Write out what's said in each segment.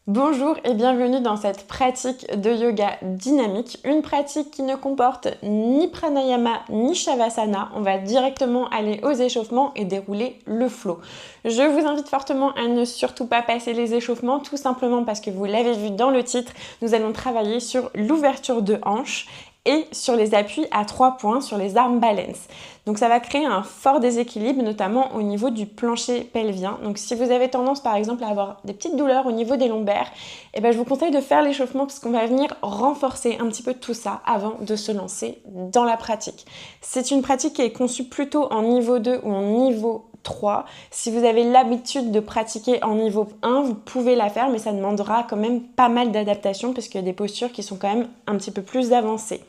Bonjour et bienvenue dans cette pratique de yoga dynamique, une pratique qui ne comporte ni pranayama ni shavasana. On va directement aller aux échauffements et dérouler le flow. Je vous invite fortement à ne surtout pas passer les échauffements, tout simplement parce que vous l'avez vu dans le titre, nous allons travailler sur l'ouverture de hanche et sur les appuis à 3 points, sur les arm balance. Donc ça va créer un fort déséquilibre, notamment au niveau du plancher pelvien. Donc si vous avez tendance par exemple à avoir des petites douleurs au niveau des lombaires, je vous conseille de faire l'échauffement parce qu'on va venir renforcer un petit peu tout ça avant de se lancer dans la pratique. C'est une pratique qui est conçue plutôt en niveau 2 ou en niveau 3. Si vous avez l'habitude de pratiquer en niveau 1, vous pouvez la faire, mais ça demandera quand même pas mal d'adaptation parce qu'il y a des postures qui sont quand même un petit peu plus avancées.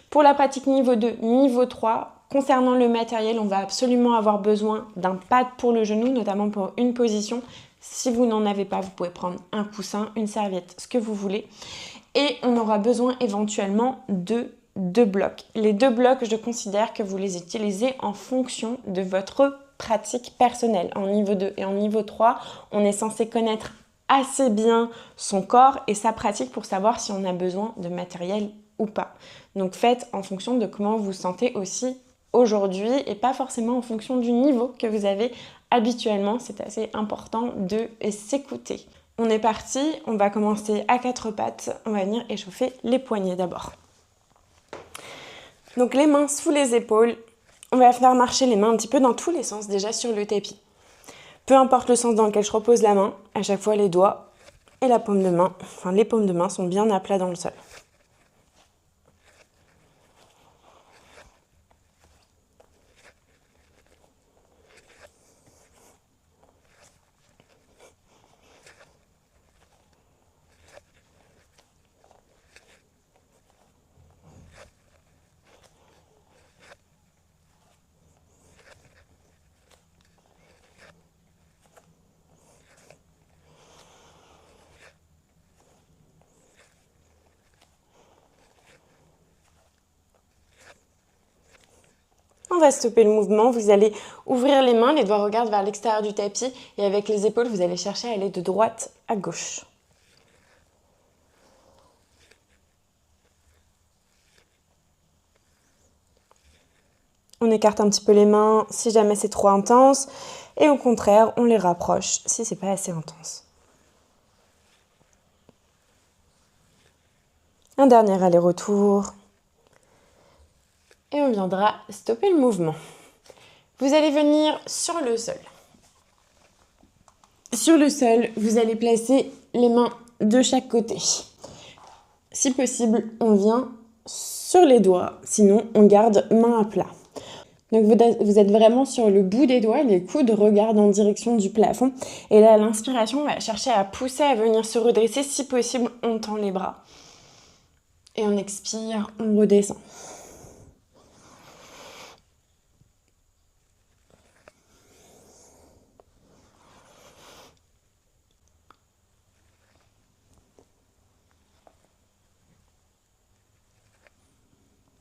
Pour la pratique niveau 2, niveau 3, concernant le matériel, on va absolument avoir besoin d'un pad pour le genou, notamment pour une position. Si vous n'en avez pas, vous pouvez prendre un coussin, une serviette, ce que vous voulez. Et on aura besoin éventuellement de 2 blocs. Les 2 blocs, je considère que vous les utilisez en fonction de votre pratique personnelle. En niveau 2 et en niveau 3, on est censé connaître assez bien son corps et sa pratique pour savoir si on a besoin de matériel ou pas. Donc faites en fonction de comment vous vous sentez aussi aujourd'hui et pas forcément en fonction du niveau que vous avez habituellement. C'est assez important de s'écouter. On est parti, on va commencer à 4 pattes. On va venir échauffer les poignets d'abord. Donc les mains sous les épaules. On va faire marcher les mains un petit peu dans tous les sens déjà sur le tapis. Peu importe le sens dans lequel je repose la main, à chaque fois les doigts et la paume de main, les paumes de main sont bien à plat dans le sol. On va stopper le mouvement, vous allez ouvrir les mains, les doigts regardent vers l'extérieur du tapis et avec les épaules, vous allez chercher à aller de droite à gauche. On écarte un petit peu les mains si jamais c'est trop intense et au contraire, on les rapproche si c'est pas assez intense. Un dernier aller-retour. Et on viendra stopper le mouvement. Vous allez venir sur le sol. Sur le sol, vous allez placer les mains de chaque côté. Si possible, on vient sur les doigts, sinon on garde main à plat. Donc vous êtes vraiment sur le bout des doigts, les coudes regardent en direction du plafond. Et là, à l'inspiration, on va chercher à pousser, à venir se redresser. Si possible, on tend les bras. Et on expire, on redescend.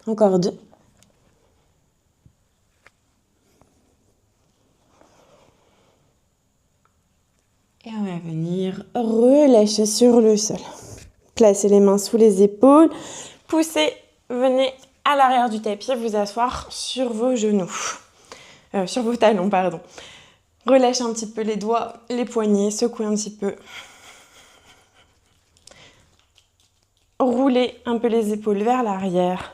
Encore 2. Et on va venir relâcher sur le sol. Placez les mains sous les épaules. Poussez, venez à l'arrière du tapis, vous asseoir sur vos genoux. Sur vos talons, pardon. Relâchez un petit peu les doigts, les poignets, secouez un petit peu. Roulez un peu les épaules vers l'arrière.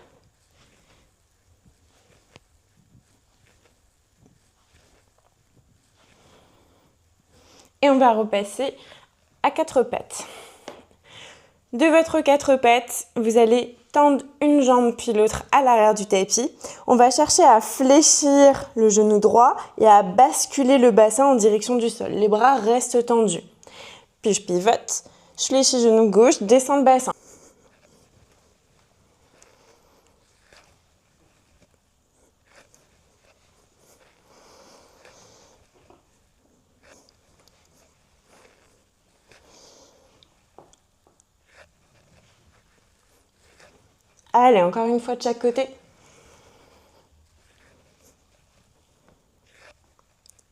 Et on va repasser à 4 pattes. De votre 4 pattes, vous allez tendre une jambe puis l'autre à l'arrière du tapis. On va chercher à fléchir le genou droit et à basculer le bassin en direction du sol. Les bras restent tendus. Puis je pivote, je fléchis genou gauche, descends le bassin. Allez, encore une fois de chaque côté.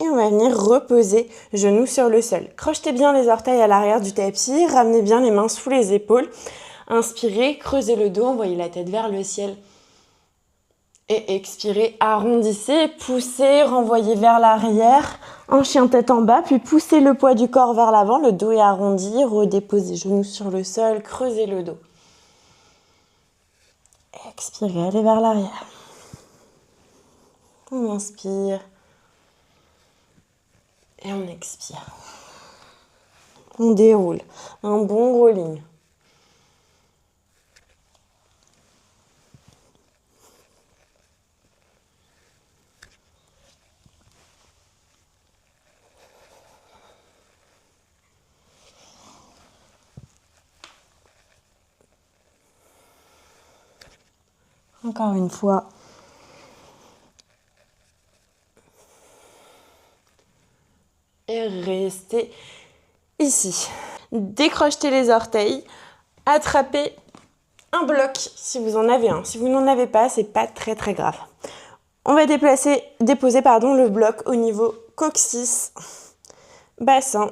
Et on va venir reposer, genoux sur le sol. Crochetez bien les orteils à l'arrière du tapis, ramenez bien les mains sous les épaules. Inspirez, creusez le dos, envoyez la tête vers le ciel. Et expirez, arrondissez, poussez, renvoyez vers l'arrière, en chien tête en bas, puis poussez le poids du corps vers l'avant, le dos est arrondi, redéposez genoux sur le sol, creusez le dos. Expirez, allez vers l'arrière. On inspire et on expire. On déroule, un bon rolling. Encore une fois. Et restez ici. Décrochetez les orteils. Attrapez un bloc si vous en avez un. Si vous n'en avez pas, c'est pas très grave. On va déposer le bloc au niveau coccyx, bassin.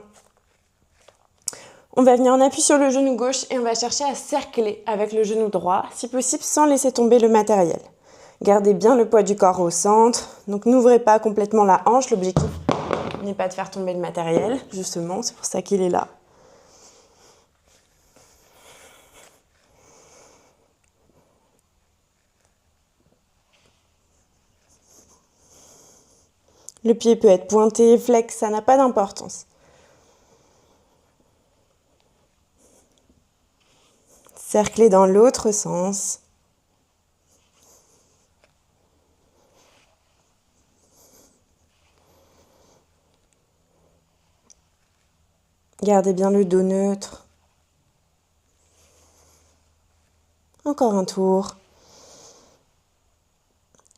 On va venir en appui sur le genou gauche et on va chercher à cercler avec le genou droit, si possible sans laisser tomber le matériel. Gardez bien le poids du corps au centre, donc n'ouvrez pas complètement la hanche, l'objectif n'est pas de faire tomber le matériel, justement, c'est pour ça qu'il est là. Le pied peut être pointé, flex, ça n'a pas d'importance. Cerclez dans l'autre sens. Gardez bien le dos neutre. Encore un tour.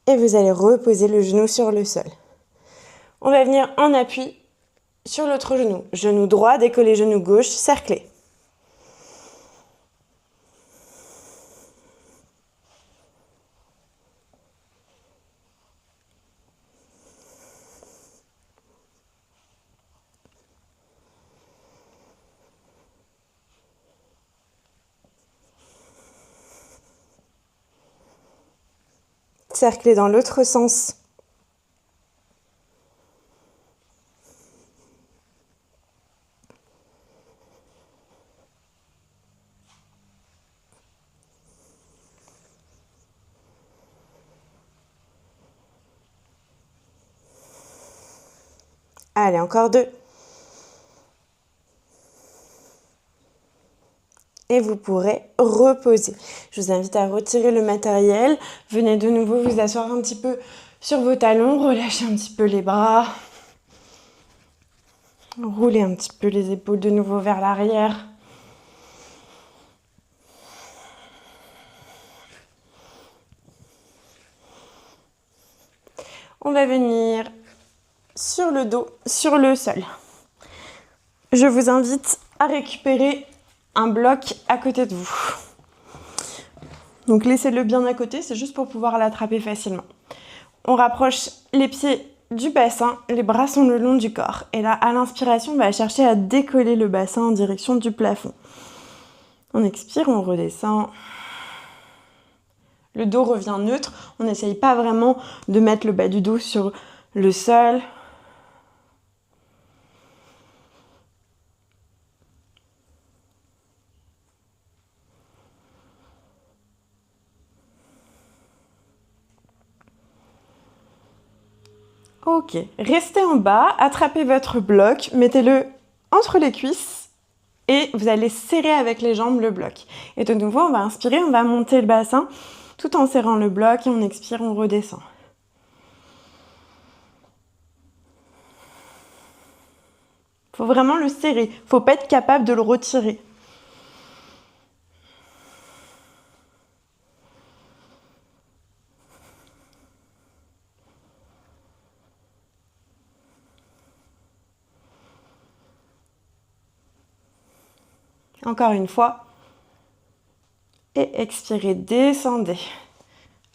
Et vous allez reposer le genou sur le sol. On va venir en appui sur l'autre genou. Genou droit, décollez genou gauche, cerclez. Cerclez dans l'autre sens. Allez, encore 2. Et vous pourrez reposer. Je vous invite à retirer le matériel. Venez de nouveau vous asseoir un petit peu sur vos talons. Relâchez un petit peu les bras. Roulez un petit peu les épaules de nouveau vers l'arrière. On va venir sur le dos, sur le sol. Je vous invite à récupérer un bloc à côté de vous. Donc laissez-le bien à côté, c'est juste pour pouvoir l'attraper facilement. On rapproche les pieds du bassin, les bras sont le long du corps. Et là, à l'inspiration, on va chercher à décoller le bassin en direction du plafond. On expire, on redescend. Le dos revient neutre. On n'essaye pas vraiment de mettre le bas du dos sur le sol. Ok, restez en bas, attrapez votre bloc, mettez-le entre les cuisses et vous allez serrer avec les jambes le bloc. Et de nouveau, on va inspirer, on va monter le bassin tout en serrant le bloc et on expire, on redescend. Il faut vraiment le serrer, il ne faut pas être capable de le retirer. Encore une fois. Et expirez, descendez.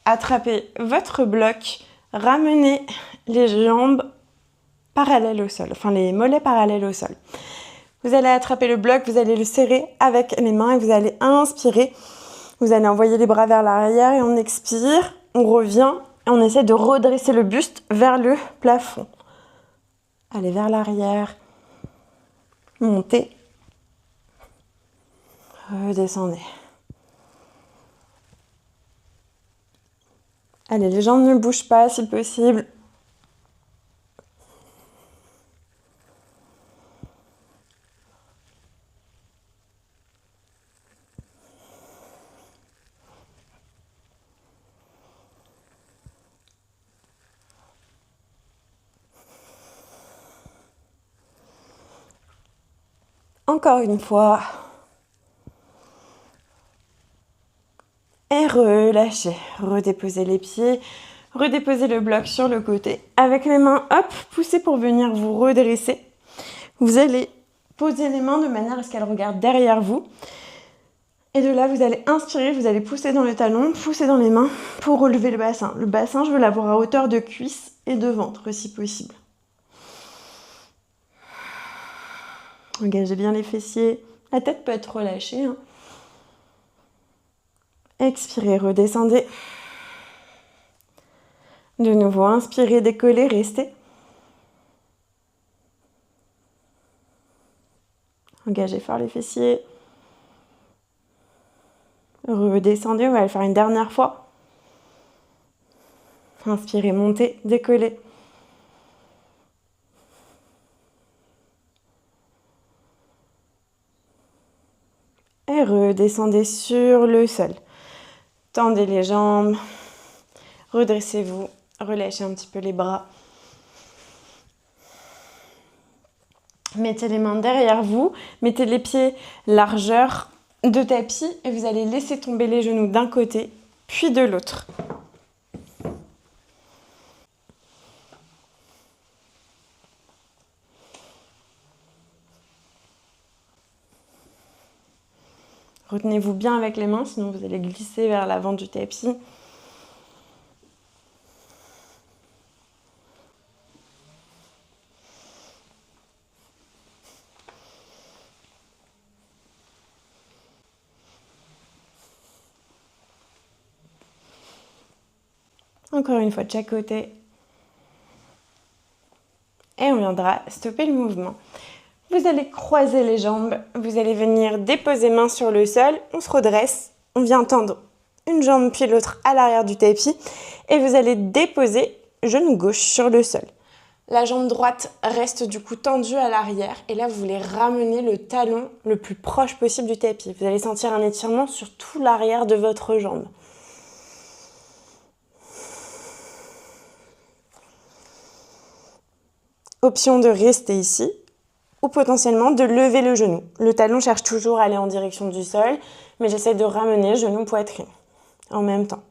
Attrapez votre bloc, ramenez les jambes parallèles au sol, enfin les mollets parallèles au sol. Vous allez attraper le bloc, vous allez le serrer avec les mains et vous allez inspirer. Vous allez envoyer les bras vers l'arrière et on expire, on revient et on essaie de redresser le buste vers le plafond. Allez vers l'arrière, montez, redescendez. Allez, les jambes ne bougent pas si possible. Encore une fois. Et relâchez. Redéposez les pieds. Redéposez le bloc sur le côté. Avec les mains, hop, poussez pour venir vous redresser. Vous allez poser les mains de manière à ce qu'elles regardent derrière vous. Et de là, vous allez inspirer, vous allez pousser dans le talon, pousser dans les mains pour relever le bassin. Le bassin, je veux l'avoir à hauteur de cuisse et de ventre, si possible. Engagez bien les fessiers. La tête peut être relâchée. Expirez, redescendez. De nouveau, inspirez, décollez, restez. Engagez fort les fessiers. Redescendez, on va le faire une dernière fois. Inspirez, montez, décollez. Et redescendez sur le sol. Tendez les jambes. Redressez-vous. Relâchez un petit peu les bras. Mettez les mains derrière vous. Mettez les pieds largeur de tapis et vous allez laisser tomber les genoux d'un côté puis de l'autre. Retenez-vous bien avec les mains, sinon vous allez glisser vers l'avant du tapis. Encore une fois de chaque côté. Et on viendra stopper le mouvement. Vous allez croiser les jambes, vous allez venir déposer main sur le sol, on se redresse, on vient tendre une jambe puis l'autre à l'arrière du tapis et vous allez déposer genou gauche sur le sol. La jambe droite reste du coup tendue à l'arrière et là vous voulez ramener le talon le plus proche possible du tapis. Vous allez sentir un étirement sur tout l'arrière de votre jambe. Option de rester ici ou potentiellement de lever le genou. Le talon cherche toujours à aller en direction du sol, mais j'essaie de ramener genou poitrine en même temps.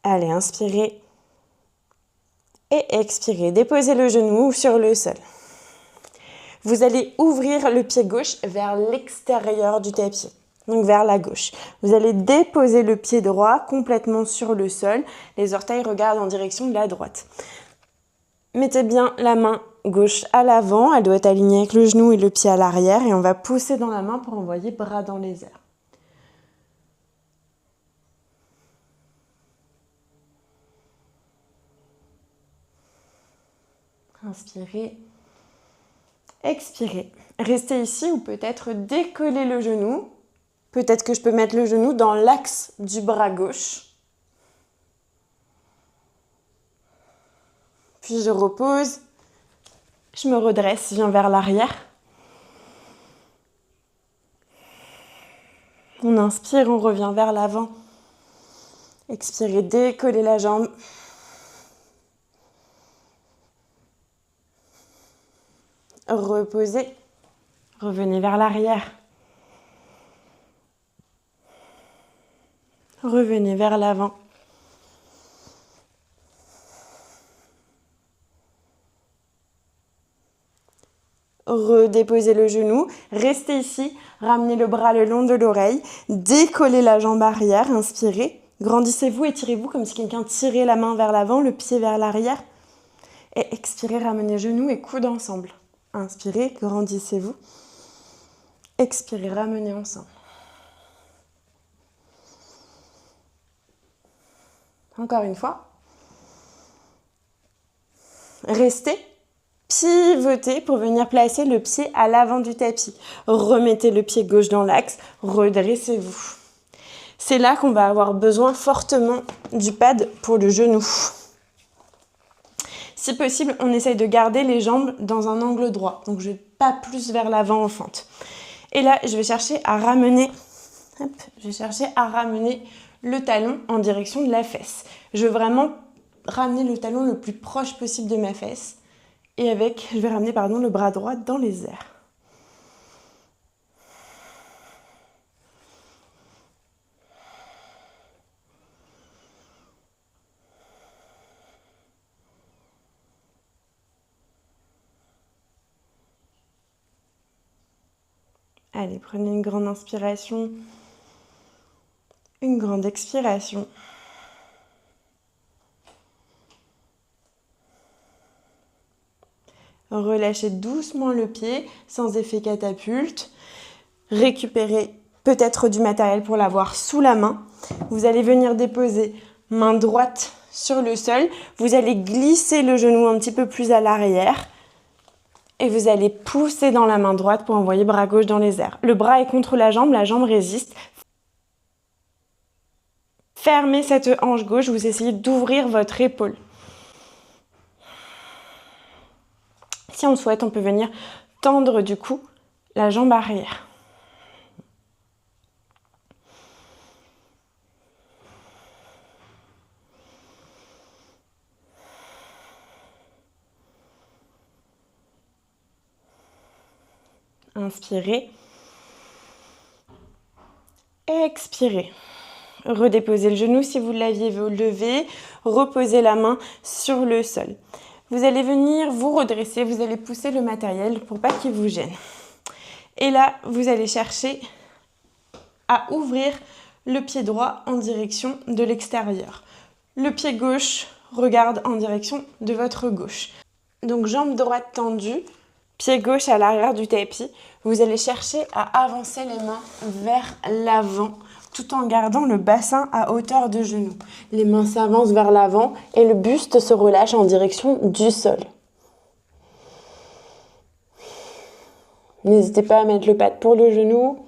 Allez, inspirez et expirez. Déposez le genou sur le sol. Vous allez ouvrir le pied gauche vers l'extérieur du tapis. Donc vers la gauche. Vous allez déposer le pied droit complètement sur le sol. Les orteils regardent en direction de la droite. Mettez bien la main gauche à l'avant. Elle doit être alignée avec le genou et le pied à l'arrière. Et on va pousser dans la main pour envoyer bras dans les airs. Inspirez. Expirez. Restez ici ou peut-être décoller le genou. Peut-être que je peux mettre le genou dans l'axe du bras gauche. Puis je repose. Je me redresse, je viens vers l'arrière. On inspire, on revient vers l'avant. Expirez, décollez la jambe. Reposez. Revenez vers l'arrière. Revenez vers l'avant. Redéposez le genou. Restez ici. Ramenez le bras le long de l'oreille. Décollez la jambe arrière. Inspirez. Grandissez-vous, étirez-vous comme si quelqu'un tirait la main vers l'avant, le pied vers l'arrière. Et expirez, ramenez genoux et coudes ensemble. Inspirez, grandissez-vous. Expirez, ramenez ensemble. Encore une fois. Restez, pivotez pour venir placer le pied à l'avant du tapis. Remettez le pied gauche dans l'axe, redressez-vous. C'est là qu'on va avoir besoin fortement du pad pour le genou. Si possible, on essaye de garder les jambes dans un angle droit. Donc je vais pas plus vers l'avant en fente. Et là, je vais chercher à ramener le talon en direction de la fesse. Je veux vraiment ramener le talon le plus proche possible de ma fesse. Et je vais ramener le bras droit dans les airs. Allez, prenez une grande inspiration, une grande expiration. Relâchez doucement le pied, sans effet catapulte. Récupérez peut-être du matériel pour l'avoir sous la main. Vous allez venir déposer main droite sur le sol. Vous allez glisser le genou un petit peu plus à l'arrière. Et vous allez pousser dans la main droite pour envoyer bras gauche dans les airs. Le bras est contre la jambe résiste. Fermez cette hanche gauche, vous essayez d'ouvrir votre épaule. Si on le souhaite, on peut venir tendre du coup la jambe arrière. Inspirez. Expirez. Redéposez le genou si vous l'aviez levé. Reposez la main sur le sol. Vous allez venir vous redresser, vous allez pousser le matériel pour pas qu'il vous gêne. Et là, vous allez chercher à ouvrir le pied droit en direction de l'extérieur. Le pied gauche regarde en direction de votre gauche. Donc jambe droite tendue, pied gauche à l'arrière du tapis. Vous allez chercher à avancer les mains vers l'avant tout en gardant le bassin à hauteur de genou. Les mains s'avancent vers l'avant et le buste se relâche en direction du sol. N'hésitez pas à mettre le pad pour le genou.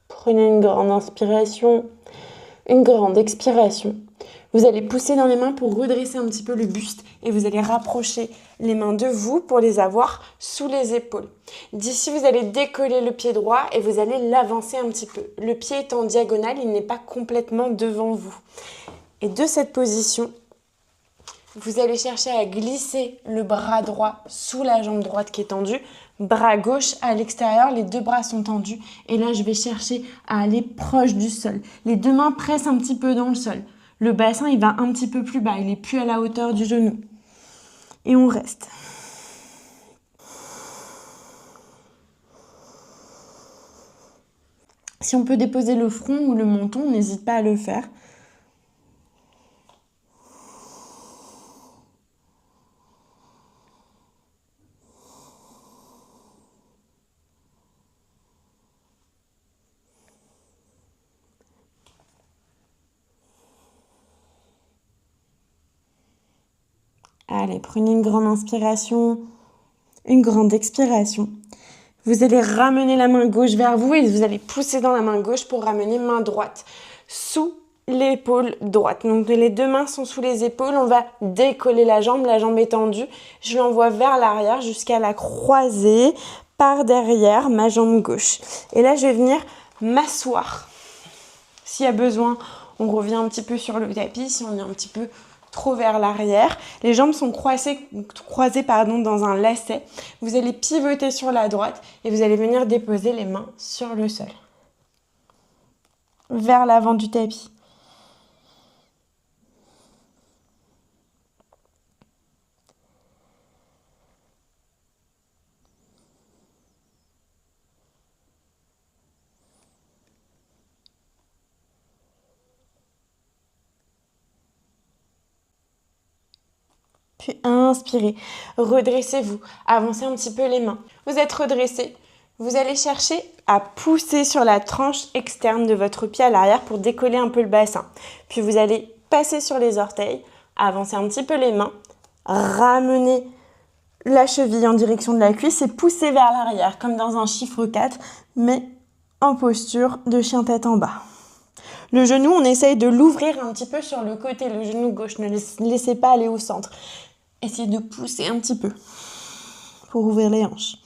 Prenez une grande inspiration, une grande expiration. Vous allez pousser dans les mains pour redresser un petit peu le buste et vous allez rapprocher les mains de vous pour les avoir sous les épaules. D'ici, vous allez décoller le pied droit et vous allez l'avancer un petit peu. Le pied est en diagonale, il n'est pas complètement devant vous. Et de cette position, vous allez chercher à glisser le bras droit sous la jambe droite qui est tendue. Bras gauche à l'extérieur, les deux bras sont tendus. Et là, je vais chercher à aller proche du sol. Les deux mains pressent un petit peu dans le sol. Le bassin, il va un petit peu plus bas. Il n'est plus à la hauteur du genou. Et on reste. Si on peut déposer le front ou le menton, n'hésite pas à le faire. Allez, prenez une grande inspiration, une grande expiration. Vous allez ramener la main gauche vers vous et vous allez pousser dans la main gauche pour ramener main droite sous l'épaule droite. Donc les deux mains sont sous les épaules, on va décoller la jambe est tendue. Je l'envoie vers l'arrière jusqu'à la croiser par derrière ma jambe gauche. Et là, je vais venir m'asseoir. S'il y a besoin, on revient un petit peu sur le tapis. Si on est un petit peu trop vers l'arrière. Les jambes sont croisées dans un lacet. Vous allez pivoter sur la droite et vous allez venir déposer les mains sur le sol. Vers l'avant du tapis. Puis inspirez, redressez-vous, avancez un petit peu les mains. Vous êtes redressé, vous allez chercher à pousser sur la tranche externe de votre pied à l'arrière pour décoller un peu le bassin. Puis vous allez passer sur les orteils, avancer un petit peu les mains, ramener la cheville en direction de la cuisse et pousser vers l'arrière, comme dans un chiffre 4, mais en posture de chien tête en bas. Le genou, on essaye de l'ouvrir un petit peu sur le côté, le genou gauche, ne laissez pas aller au centre. Essayez de pousser un petit peu pour ouvrir les hanches.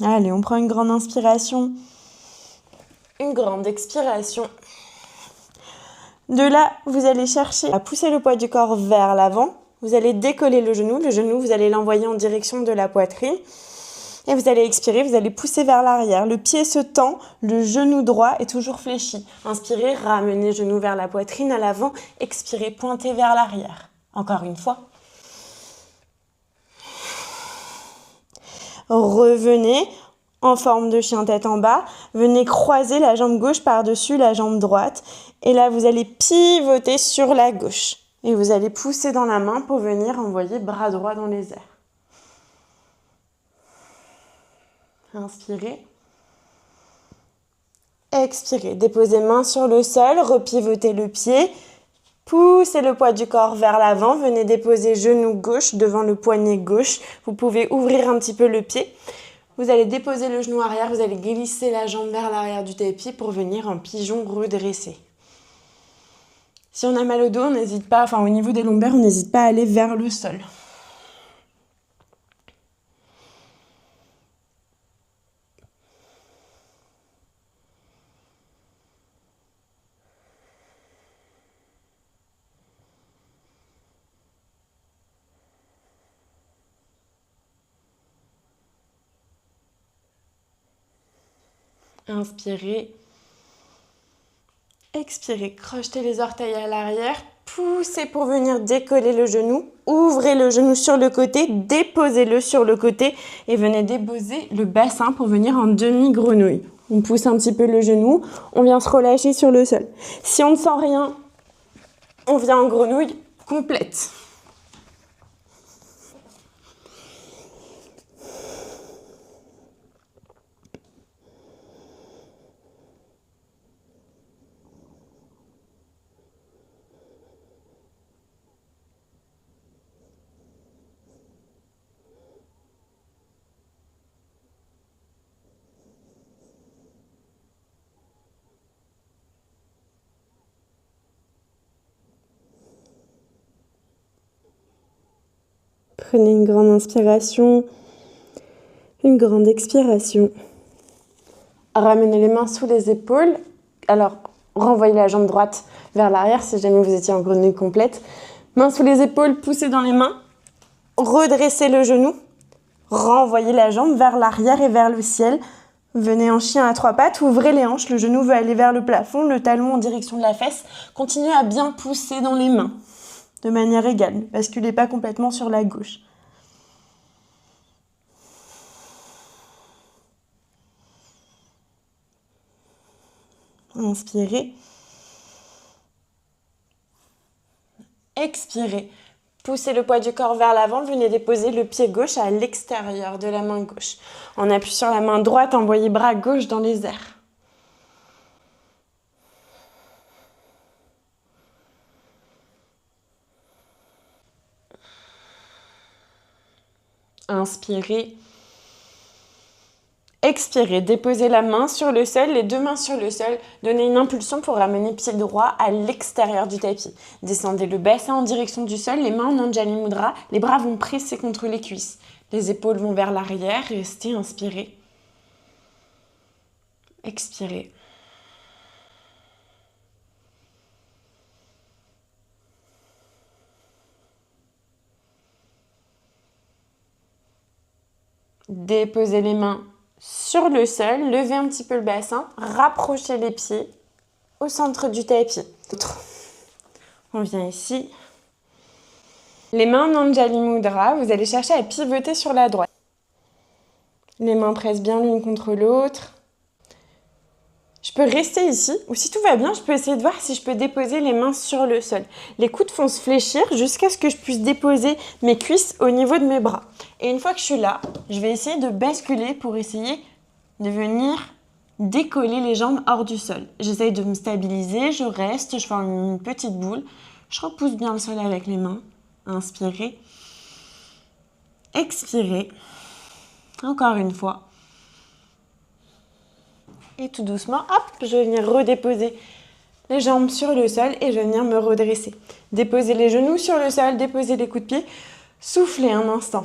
Allez, on prend une grande inspiration, une grande expiration. De là, vous allez chercher à pousser le poids du corps vers l'avant. Vous allez décoller le genou, vous allez l'envoyer en direction de la poitrine. Et vous allez expirer, vous allez pousser vers l'arrière. Le pied se tend, le genou droit est toujours fléchi. Inspirez, ramenez le genou vers la poitrine à l'avant. Expirez, pointez vers l'arrière. Encore une fois. Revenez en forme de chien tête en bas. Venez croiser la jambe gauche par-dessus la jambe droite. Et là, vous allez pivoter sur la gauche. Et vous allez pousser dans la main pour venir envoyer bras droit dans les airs. Inspirez. Expirez. Déposez main sur le sol, repivotez le pied. Poussez le poids du corps vers l'avant. Venez déposer genou gauche devant le poignet gauche. Vous pouvez ouvrir un petit peu le pied. Vous allez déposer le genou arrière. Vous allez glisser la jambe vers l'arrière du tapis pour venir en pigeon redressé. Si on a mal au dos, on n'hésite pas, au niveau des lombaires, on n'hésite pas à aller vers le sol. Inspirez. Expirez, crochetez les orteils à l'arrière, poussez pour venir décoller le genou, ouvrez le genou sur le côté, déposez-le sur le côté et venez déposer le bassin pour venir en demi-grenouille. On pousse un petit peu le genou, on vient se relâcher sur le sol. Si on ne sent rien, on vient en grenouille complète. Prenez une grande inspiration, une grande expiration. Ramenez les mains sous les épaules. Alors, renvoyez la jambe droite vers l'arrière si jamais vous étiez en grenouille complète. Mains sous les épaules, poussez dans les mains. Redressez le genou. Renvoyez la jambe vers l'arrière et vers le ciel. Venez en chien à trois pattes, ouvrez les hanches. Le genou veut aller vers le plafond, le talon en direction de la fesse. Continuez à bien pousser dans les mains. De manière égale, ne basculez pas complètement sur la gauche. Inspirez. Expirez. Poussez le poids du corps vers l'avant. Venez déposer le pied gauche à l'extérieur de la main gauche. En appui sur la main droite, envoyez bras gauche dans les airs. Inspirez. Expirez, déposez la main sur le sol, les deux mains sur le sol. Donnez une impulsion pour ramener pied droit à l'extérieur du tapis. Descendez le bassin en direction du sol, les mains en Anjali Mudra. Les bras vont presser contre les cuisses. Les épaules vont vers l'arrière. Restez inspiré. Expirez. Déposez les mains sur le sol, levez un petit peu le bassin, rapprochez les pieds au centre du tapis. On vient ici. Les mains en Anjali Mudra, vous allez chercher à pivoter sur la droite. Les mains pressent bien l'une contre l'autre. Je peux rester ici, ou si tout va bien, je peux essayer de voir si je peux déposer les mains sur le sol. Les coudes font se fléchir jusqu'à ce que je puisse déposer mes cuisses au niveau de mes bras. Et une fois que je suis là, je vais essayer de basculer pour essayer de venir décoller les jambes hors du sol. J'essaye de me stabiliser, je reste, je forme une petite boule. Je repousse bien le sol avec les mains. Inspirez. Expirez. Encore une fois. Et tout doucement, hop, je vais venir redéposer les jambes sur le sol et je vais venir me redresser. Déposer les genoux sur le sol, déposer les coups de pied. Soufflez un instant.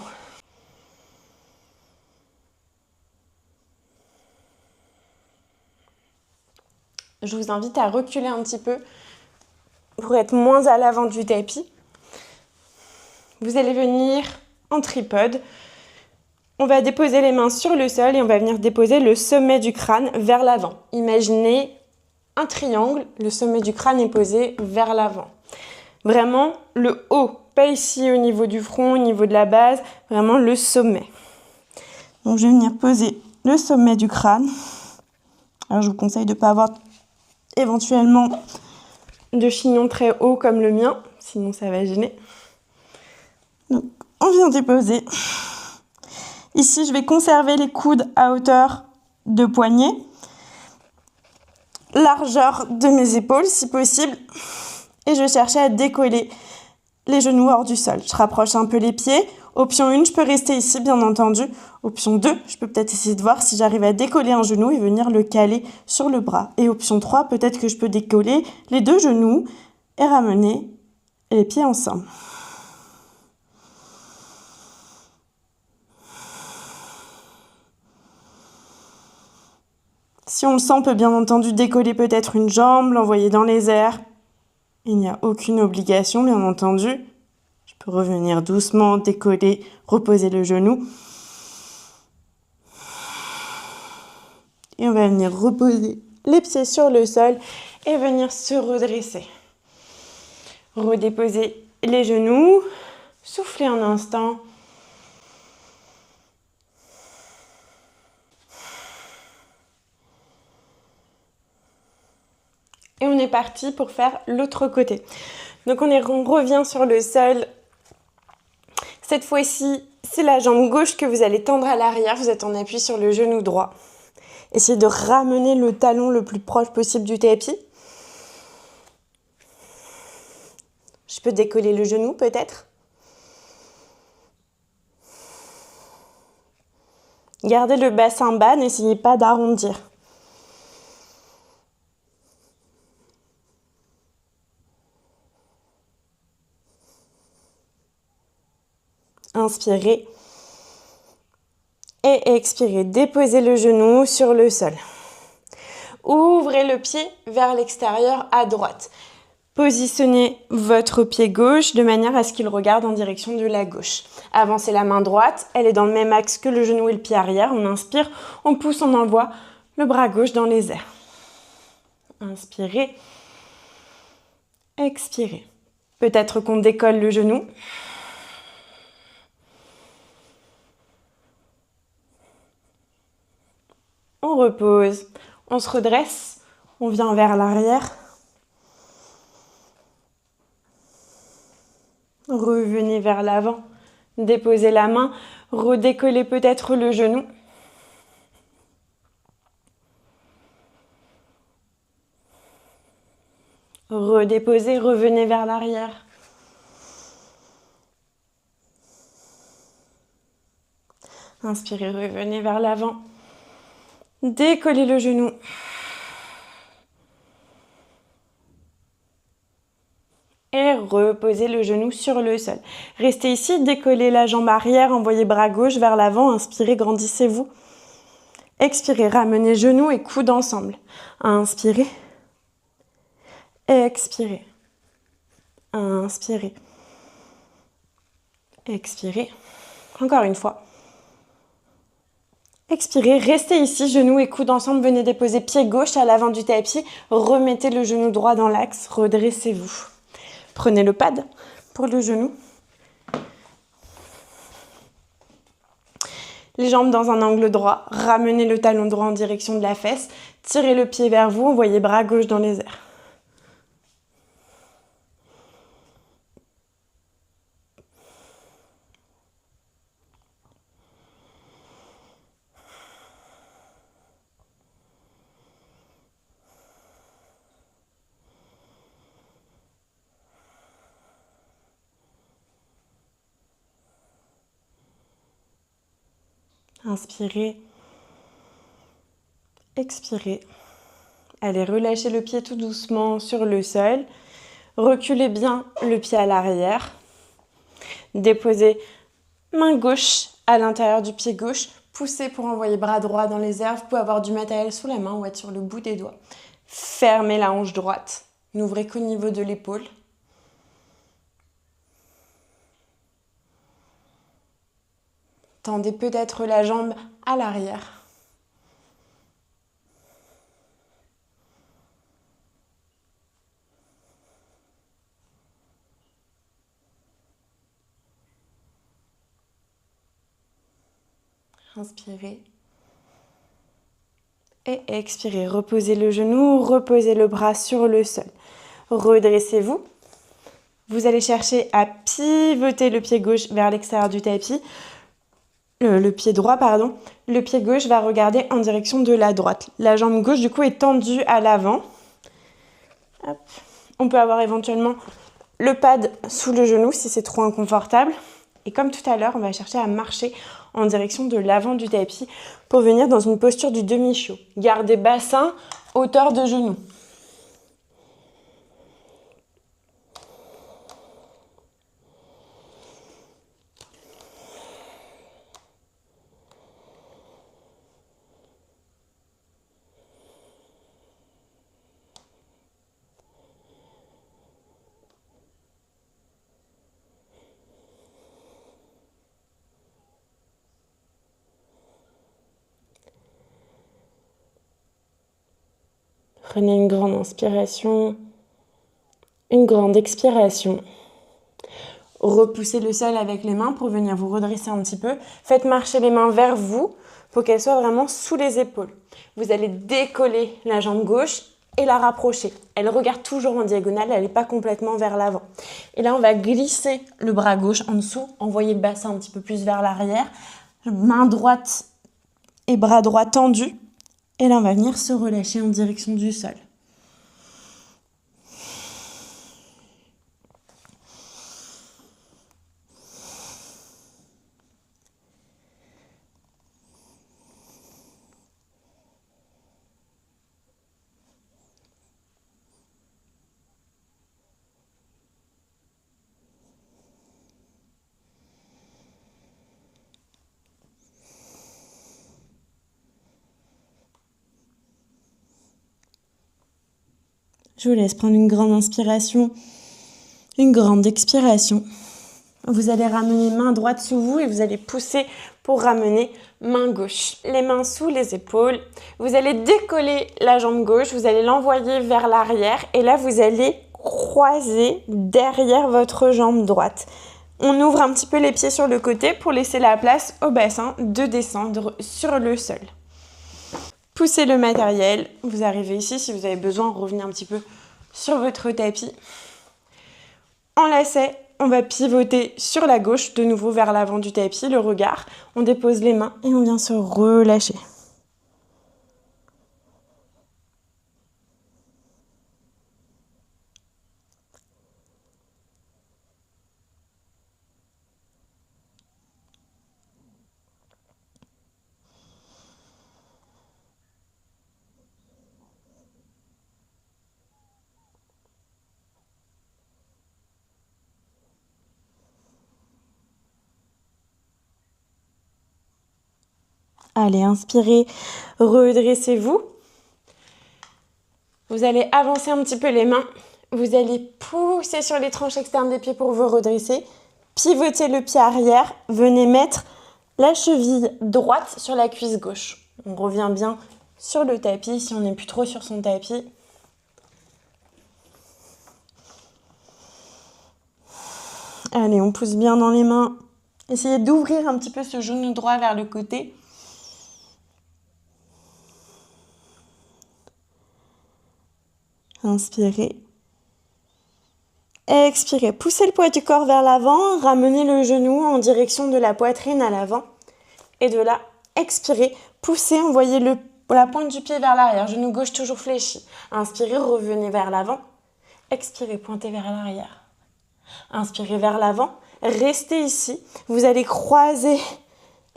Je vous invite à reculer un petit peu pour être moins à l'avant du tapis. Vous allez venir en tripode. On va déposer les mains sur le sol et on va venir déposer le sommet du crâne vers l'avant. Imaginez un triangle, le sommet du crâne est posé vers l'avant. Vraiment le haut, pas ici au niveau du front, au niveau de la base, vraiment le sommet. Donc je vais venir poser le sommet du crâne. Alors je vous conseille de ne pas avoir éventuellement de chignon très haut comme le mien, sinon ça va gêner. Donc on vient déposer. Ici, je vais conserver les coudes à hauteur de poignet, largeur de mes épaules si possible, et je vais chercher à décoller les genoux hors du sol. Je rapproche un peu les pieds. Option 1, je peux rester ici, bien entendu. Option 2, je peux peut-être essayer de voir si j'arrive à décoller un genou et venir le caler sur le bras. Et option 3, peut-être que je peux décoller les deux genoux et ramener les pieds ensemble. Si on le sent, on peut bien entendu décoller peut-être une jambe, l'envoyer dans les airs. Il n'y a aucune obligation, bien entendu. Je peux revenir doucement, décoller, reposer le genou. Et on va venir reposer les pieds sur le sol et venir se redresser. Redéposer les genoux. Soufflez un instant. Et on est parti pour faire l'autre côté. Donc on revient sur le sol. Cette fois-ci, c'est la jambe gauche que vous allez tendre à l'arrière. Vous êtes en appui sur le genou droit. Essayez de ramener le talon le plus proche possible du tapis. Je peux décoller le genou peut-être. Gardez le bassin bas, n'essayez pas d'arrondir. Inspirez et expirez. Déposez le genou sur le sol. Ouvrez le pied vers l'extérieur à droite. Positionnez votre pied gauche de manière à ce qu'il regarde en direction de la gauche. Avancez la main droite, elle est dans le même axe que le genou et le pied arrière. On inspire, on pousse, on envoie le bras gauche dans les airs. Inspirez, expirez. Peut-être qu'on décolle le genou. On repose, on se redresse, on vient vers l'arrière. Revenez vers l'avant, déposez la main, redécollez peut-être le genou. Redéposez, revenez vers l'arrière. Inspirez, revenez vers l'avant. Décollez le genou. Et reposez le genou sur le sol. Restez ici, décollez la jambe arrière, envoyez bras gauche vers l'avant, inspirez, grandissez-vous. Expirez, ramenez genoux et coudes ensemble. Inspirez. Expirez. Inspirez. Expirez. Encore une fois. Expirez, restez ici, genoux et coudes ensemble. Venez déposer pied gauche à l'avant du tapis. Remettez le genou droit dans l'axe. Redressez-vous. Prenez le pad pour le genou. Les jambes dans un angle droit. Ramenez le talon droit en direction de la fesse. Tirez le pied vers vous. Envoyez bras gauche dans les airs. Inspirez. Expirez. Allez, relâchez le pied tout doucement sur le sol. Reculez bien le pied à l'arrière. Déposez main gauche à l'intérieur du pied gauche. Poussez pour envoyer bras droit dans les airs. Vous pouvez avoir du matériel sous la main ou être sur le bout des doigts. Fermez la hanche droite. N'ouvrez qu'au niveau de l'épaule. Tendez peut-être la jambe à l'arrière. Inspirez. Et expirez. Reposez le genou, reposez le bras sur le sol. Redressez-vous. Vous allez chercher à pivoter le pied gauche vers l'extérieur du tapis. Le pied droit, pardon. Le pied gauche va regarder en direction de la droite. La jambe gauche, du coup, est tendue à l'avant. Hop. On peut avoir éventuellement le pad sous le genou si c'est trop inconfortable. Et comme tout à l'heure, on va chercher à marcher en direction de l'avant du tapis pour venir dans une posture du demi-chiot. Gardez bassin, hauteur de genou. Prenez une grande inspiration, une grande expiration. Repoussez le sol avec les mains pour venir vous redresser un petit peu. Faites marcher les mains vers vous pour qu'elles soient vraiment sous les épaules. Vous allez décoller la jambe gauche et la rapprocher. Elle regarde toujours en diagonale, elle n'est pas complètement vers l'avant. Et là, on va glisser le bras gauche en dessous, envoyer le bassin un petit peu plus vers l'arrière. Main droite et bras droit tendus. Et là, on va venir se relâcher en direction du sol. Je vous laisse prendre une grande inspiration, une grande expiration. Vous allez ramener main droite sous vous et vous allez pousser pour ramener main gauche. Les mains sous les épaules. Vous allez décoller la jambe gauche, vous allez l'envoyer vers l'arrière et là vous allez croiser derrière votre jambe droite. On ouvre un petit peu les pieds sur le côté pour laisser la place au bassin de descendre sur le sol. Poussez le matériel, vous arrivez ici, si vous avez besoin, revenez un petit peu sur votre tapis. En lacet, on va pivoter sur la gauche, de nouveau vers l'avant du tapis, le regard. On dépose les mains et on vient se relâcher. Allez, inspirez, redressez-vous. Vous allez avancer un petit peu les mains. Vous allez pousser sur les tranches externes des pieds pour vous redresser. Pivotez le pied arrière. Venez mettre la cheville droite sur la cuisse gauche. On revient bien sur le tapis si on n'est plus trop sur son tapis. Allez, on pousse bien dans les mains. Essayez d'ouvrir un petit peu ce genou droit vers le côté. Inspirez. Expirez. Poussez le poids du corps vers l'avant. Ramenez le genou en direction de la poitrine à l'avant. Et de là, expirez. Poussez, envoyez la pointe du pied vers l'arrière. Genou gauche toujours fléchi. Inspirez, revenez vers l'avant. Expirez, pointez vers l'arrière. Inspirez vers l'avant. Restez ici. Vous allez croiser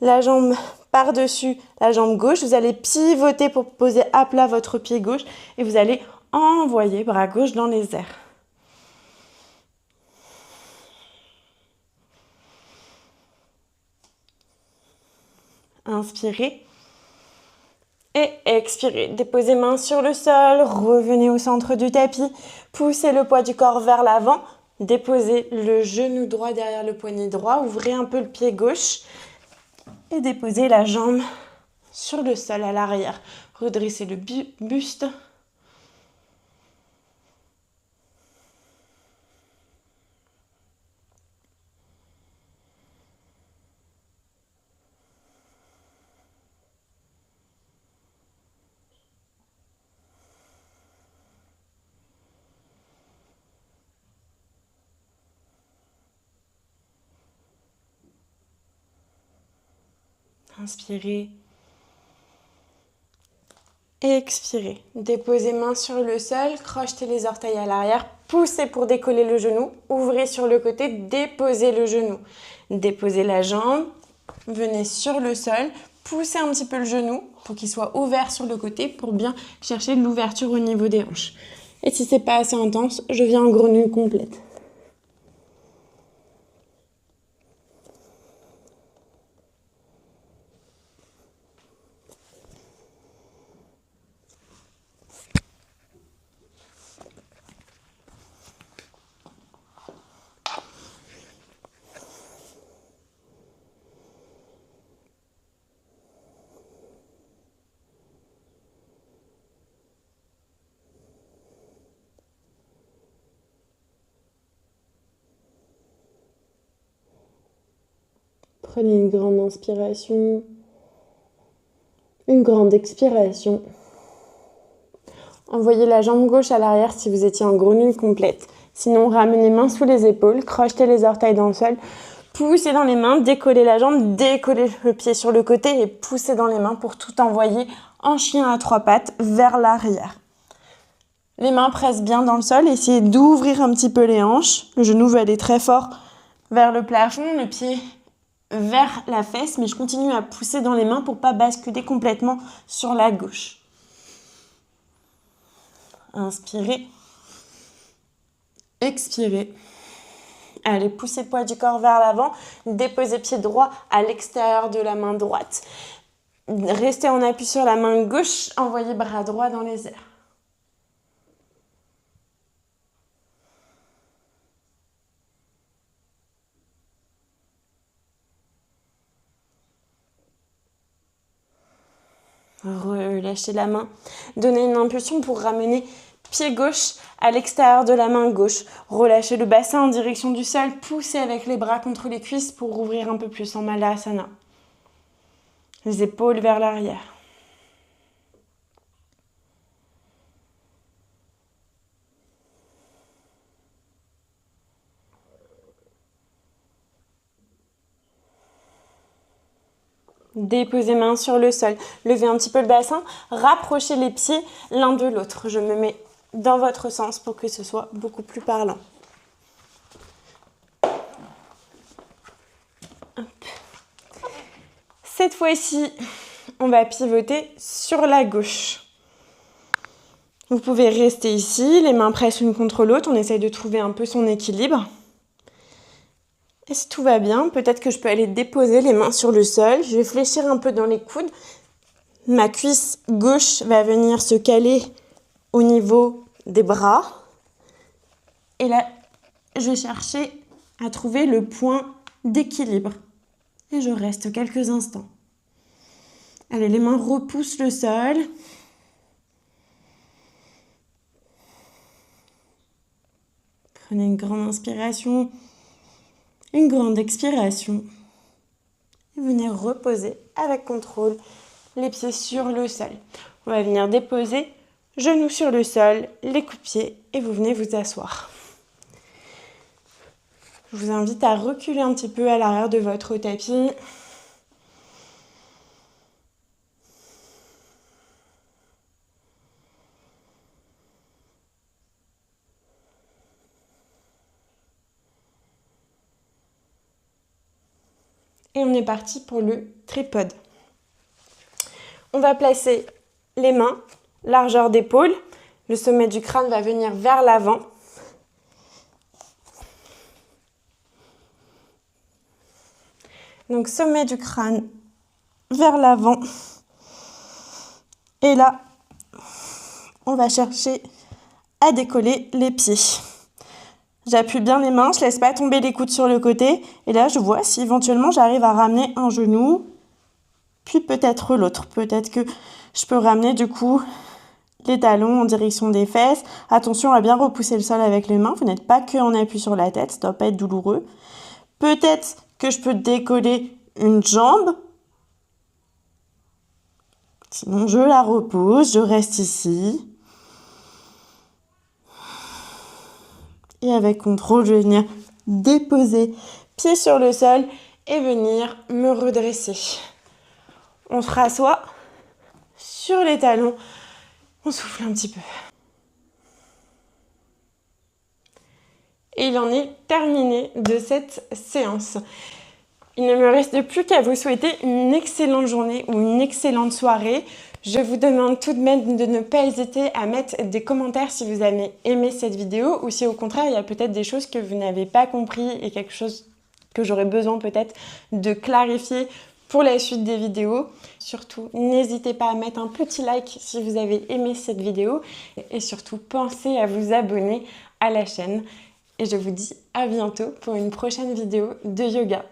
la jambe par-dessus la jambe gauche. Vous allez pivoter pour poser à plat votre pied gauche. Et vous allez envoyer bras gauche dans les airs. Inspirez. Et expirez. Déposez main sur le sol. Revenez au centre du tapis. Poussez le poids du corps vers l'avant. Déposez le genou droit derrière le poignet droit. Ouvrez un peu le pied gauche. Et déposez la jambe sur le sol à l'arrière. Redressez le buste. Inspirez. Expirez. Déposez main sur le sol, crochetez les orteils à l'arrière, poussez pour décoller le genou, ouvrez sur le côté, déposez le genou. Déposez la jambe, venez sur le sol, poussez un petit peu le genou pour qu'il soit ouvert sur le côté pour bien chercher de l'ouverture au niveau des hanches. Et si c'est pas assez intense, je viens en grenouille complète. Prenez une grande inspiration, une grande expiration. Envoyez la jambe gauche à l'arrière si vous étiez en grenouille complète. Sinon, ramenez mains sous les épaules, crochetez les orteils dans le sol, poussez dans les mains, décollez la jambe, décollez le pied sur le côté et poussez dans les mains pour tout envoyer en chien à trois pattes vers l'arrière. Les mains pressent bien dans le sol, essayez d'ouvrir un petit peu les hanches. Le genou va aller très fort vers le plafond, le pied vers la fesse, mais je continue à pousser dans les mains pour ne pas basculer complètement sur la gauche. Inspirez. Expirez. Allez, poussez le poids du corps vers l'avant. Déposez pied droit à l'extérieur de la main droite. Restez en appui sur la main gauche. Envoyez bras droit dans les airs. Relâchez la main. Donnez une impulsion pour ramener pied gauche à l'extérieur de la main gauche. Relâchez le bassin en direction du sol. Poussez avec les bras contre les cuisses pour ouvrir un peu plus en Malasana. Les épaules vers l'arrière. Déposez main sur le sol. Levez un petit peu le bassin. Rapprochez les pieds l'un de l'autre. Je me mets dans votre sens pour que ce soit beaucoup plus parlant. Hop. Cette fois-ci, on va pivoter sur la gauche. Vous pouvez rester ici, les mains pressent l'une contre l'autre. On essaye de trouver un peu son équilibre. Et si tout va bien, peut-être que je peux aller déposer les mains sur le sol. Je vais fléchir un peu dans les coudes. Ma cuisse gauche va venir se caler au niveau des bras. Et là, je vais chercher à trouver le point d'équilibre. Et je reste quelques instants. Allez, les mains repoussent le sol. Prenez une grande inspiration, une grande expiration. Et venez reposer avec contrôle les pieds sur le sol. On va venir déposer genoux sur le sol, les coups de pied et vous venez vous asseoir. Je vous invite à reculer un petit peu à l'arrière de votre tapis. Et on est parti pour le tripode. On va placer les mains, largeur d'épaule. Le sommet du crâne va venir vers l'avant. Donc sommet du crâne vers l'avant. Et là, on va chercher à décoller les pieds. J'appuie bien les mains, je ne laisse pas tomber les coudes sur le côté. Et là, je vois si éventuellement j'arrive à ramener un genou, puis peut-être l'autre. Peut-être que je peux ramener du coup les talons en direction des fesses. Attention à bien repousser le sol avec les mains. Vous n'êtes pas que en appui sur la tête, ça ne doit pas être douloureux. Peut-être que je peux décoller une jambe. Sinon, je la repose, je reste ici. Et avec contrôle, je vais venir déposer pied sur le sol et venir me redresser. On se rassoit sur les talons. On souffle un petit peu. Et il en est terminé de cette séance. Il ne me reste plus qu'à vous souhaiter une excellente journée ou une excellente soirée. Je vous demande tout de même de ne pas hésiter à mettre des commentaires si vous avez aimé cette vidéo ou si au contraire il y a peut-être des choses que vous n'avez pas compris et quelque chose que j'aurais besoin peut-être de clarifier pour la suite des vidéos. Surtout, n'hésitez pas à mettre un petit like si vous avez aimé cette vidéo et surtout pensez à vous abonner à la chaîne. Et je vous dis à bientôt pour une prochaine vidéo de yoga.